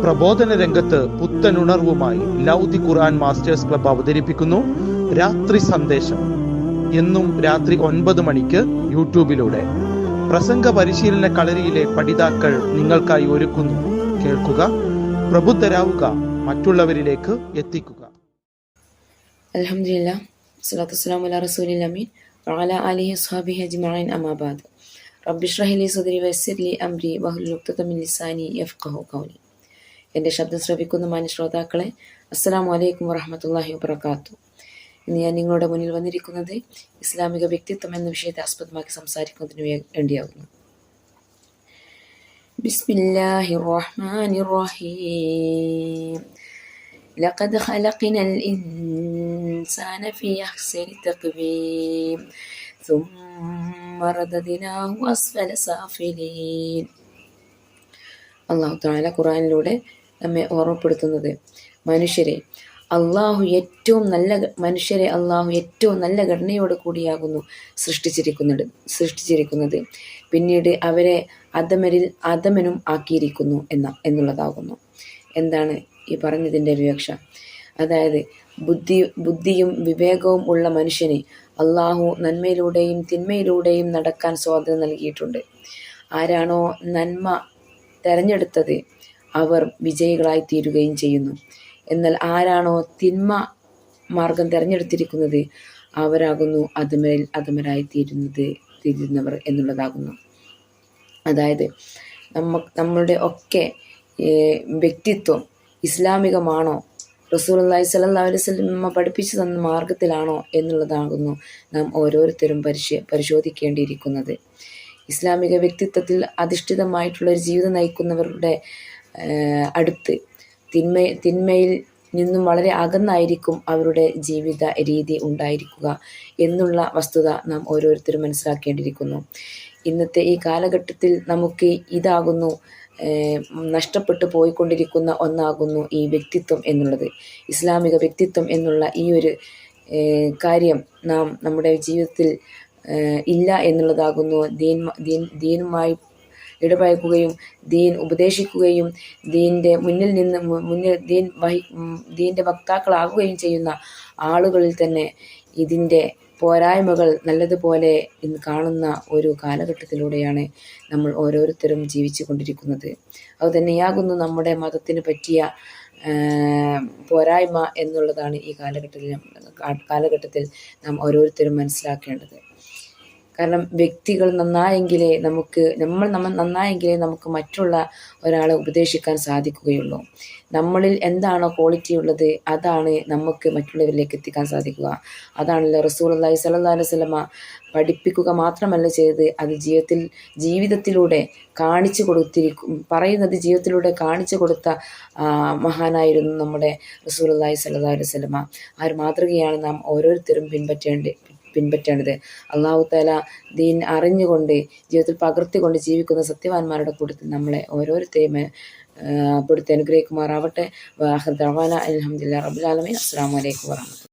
പ്രബോധന രംഗത്ത് പുത്തനുണർവുമായി ലൗദി ഖുർആൻ masters club അവതരിപ്പിക്കുന്നു രാത്രി സന്ദേശം. എന്നും രാത്രി 9 മണിക്ക് യൂട്യൂബിലൂടെ പ്രസംഗ പരിശീലന കളരിയിലെ പഠിതാക്കൾ നിങ്ങൾക്കായി ഒരുക്കുന്നു. കേൾക്കുക, പ്രബുദ്ധരാവുക, മറ്റുള്ളവരിലേക്ക് എത്തിക്കുക. അൽഹംദുലില്ലാ, സ്വലാത്തു വസ്സലാമു അലാ റസൂലിൽ അമീൻ വഅലാ ആലിഹി വസ്ഹബിഹി അജ്മഈൻ. അമ്മാ ബഅദ്. റബ്ബി ഇശ്റഹ് ലി സദ്രി വയസ്സിർ ലി അംരി വഹ്ലുൽ ഉഖ്ദത മിൻ ലിസാനി യഫ്ഖഹു ഖൗലി. എൻ്റെ ശബ്ദം ശ്രവിക്കുന്ന മാന്യ ശ്രോതാക്കളെ, അസ്സലാമു അലൈക്കും വറഹ്മത്തുള്ളാഹി വബറകാതുഹു. ഇന്ന് ഞാൻ നിങ്ങളുടെ മുന്നിൽ വന്നിരിക്കുന്നത് ഇസ്ലാമിക വ്യക്തിത്വം എന്ന വിഷയത്തെ ആസ്പദമാക്കി സംസാരിക്കുന്നതിന് വേണ്ടിയാകുന്നു. ബിസ്മില്ലാഹിർ റഹ്മാനിർ റഹീം. ലഖദ് ഖലഖ്നൽ ഇൻസാന ഫീ അഹ്സനി തഖ്വീം ثم رددناه أسفل سافلين. അല്ലാഹു തആല ഖുർആനിലൂടെ നമ്മെ ഓർമ്മപ്പെടുത്തുന്നത്, മനുഷ്യരെ അള്ളാഹു ഏറ്റവും നല്ല ഘടനയോട് കൂടിയാകുന്നു സൃഷ്ടിച്ചിരിക്കുന്നത്. പിന്നീട് അവരെ അധമനും ആക്കിയിരിക്കുന്നു എന്നുള്ളതാകുന്നു. എന്താണ് ഈ പറഞ്ഞതിൻ്റെ വിവക്ഷ? അതായത് ബുദ്ധിയും വിവേകവും ഉള്ള മനുഷ്യന് അള്ളാഹു നന്മയിലൂടെയും തിന്മയിലൂടെയും നടക്കാൻ സ്വാതന്ത്ര്യം നൽകിയിട്ടുണ്ട്. ആരാണോ നന്മ തെരഞ്ഞെടുത്തത് അവർ വിജയികളായി തീരുകയും ചെയ്യുന്നു. എന്നാൽ ആരാണോ തിന്മ മാർഗം തിരഞ്ഞെടുത്തിരിക്കുന്നത് അവരാകുന്നു അധമരായി തീരുന്നവർ എന്നുള്ളതാകുന്നു. അതായത് നമ്മളുടെ ഒക്കെ വ്യക്തിത്വം ഇസ്ലാമികമാണോ, റസൂലുള്ളാഹി സ്വല്ലല്ലാഹു അലൈഹി വസല്ലം പഠിപ്പിച്ചു തന്ന മാർഗത്തിലാണോ എന്നുള്ളതാകുന്നു നാം ഓരോരുത്തരും പരിശോധിക്കേണ്ടിയിരിക്കുന്നത്. ഇസ്ലാമിക വ്യക്തിത്വത്തിൽ അധിഷ്ഠിതമായിട്ടുള്ള ഒരു ജീവിതം നയിക്കുന്നവരുടെ അടുത്ത് തിന്മയിൽ നിന്നും വളരെ അകന്നായിരിക്കും അവരുടെ ജീവിത രീതി ഉണ്ടായിരിക്കുക എന്നുള്ള വസ്തുത നാം ഓരോരുത്തരും മനസ്സിലാക്കേണ്ടിയിരിക്കുന്നു. ഇന്നത്തെ ഈ കാലഘട്ടത്തിൽ നമുക്ക് ഇതാകുന്നു നഷ്ടപ്പെട്ടു പോയിക്കൊണ്ടിരിക്കുന്ന ഒന്നാകുന്നു ഈ വ്യക്തിത്വം എന്നുള്ളത്. ഇസ്ലാമിക വ്യക്തിത്വം എന്നുള്ള ഈ ഒരു കാര്യം നാം നമ്മുടെ ജീവിതത്തിൽ ഇല്ല എന്നുള്ളതാകുന്നു. ദീനുമായി ഇടപഴകുകയും ദീൻ ഉപദേശിക്കുകയും ദീൻ്റെ ദീൻ്റെ വക്താക്കളാകുകയും ചെയ്യുന്ന ആളുകളിൽ തന്നെ ഇതിൻ്റെ പോരായ്മകൾ നല്ലതുപോലെ ഇന്ന് കാണുന്ന ഒരു കാലഘട്ടത്തിലൂടെയാണ് നമ്മൾ ഓരോരുത്തരും ജീവിച്ചു കൊണ്ടിരിക്കുന്നത്. അതുതന്നെയാകുന്നു നമ്മുടെ മതത്തിന് പറ്റിയ പോരായ്മ എന്നുള്ളതാണ് ഈ കാലഘട്ടത്തിൽ നാം ഓരോരുത്തരും മനസ്സിലാക്കേണ്ടത്. കാരണം വ്യക്തികൾ നന്നായെങ്കിലേ നമ്മൾ നന്നായെങ്കിലേ നമുക്ക് മറ്റുള്ള ഒരാളെ ഉപദേശിക്കാൻ സാധിക്കുകയുള്ളൂ. നമ്മളിൽ എന്താണോ ക്വാളിറ്റി ഉള്ളത് അതാണ് നമുക്ക് മറ്റുള്ളവരിലേക്ക് എത്തിക്കാൻ സാധിക്കുക. അതാണല്ലോ റസൂലുള്ളാഹി സ്വല്ലല്ലാഹു അലൈഹി വസല്ലമ പഠിപ്പിക്കുക മാത്രമല്ല ചെയ്തത്, അത് ജീവിതത്തിലൂടെ ജീവിതത്തിലൂടെ കാണിച്ചു കൊടുത്ത മഹാനായിരുന്നു നമ്മുടെ റസൂലുള്ളാഹി സ്വല്ലല്ലാഹു അലൈഹി വസല്ലമ. ആ ഒരു മാതൃകയാണ് നാം ഓരോരുത്തരും പിൻപറ്റേണ്ടത്. അല്ലാഹു തആല ദീൻ അറിഞ്ഞുകൊണ്ട് ജീവിതത്തിൽ പകർത്തിക്കൊണ്ട് ജീവിക്കുന്ന സത്യവാന്മാരുടെ കൂട്ടത്തിൽ നമ്മളെ ഓരോരുത്തരെയും പെടുത്തി അനുഗ്രഹിക്കുമാറാവട്ടെ. വാഹിർ ദഅവാന അൽഹംദുലില്ലാഹി റബ്ബിൽ ആലമീൻ. അസ്സലാമു അലൈക്കും വറഹ്മത്തുള്ളാഹി.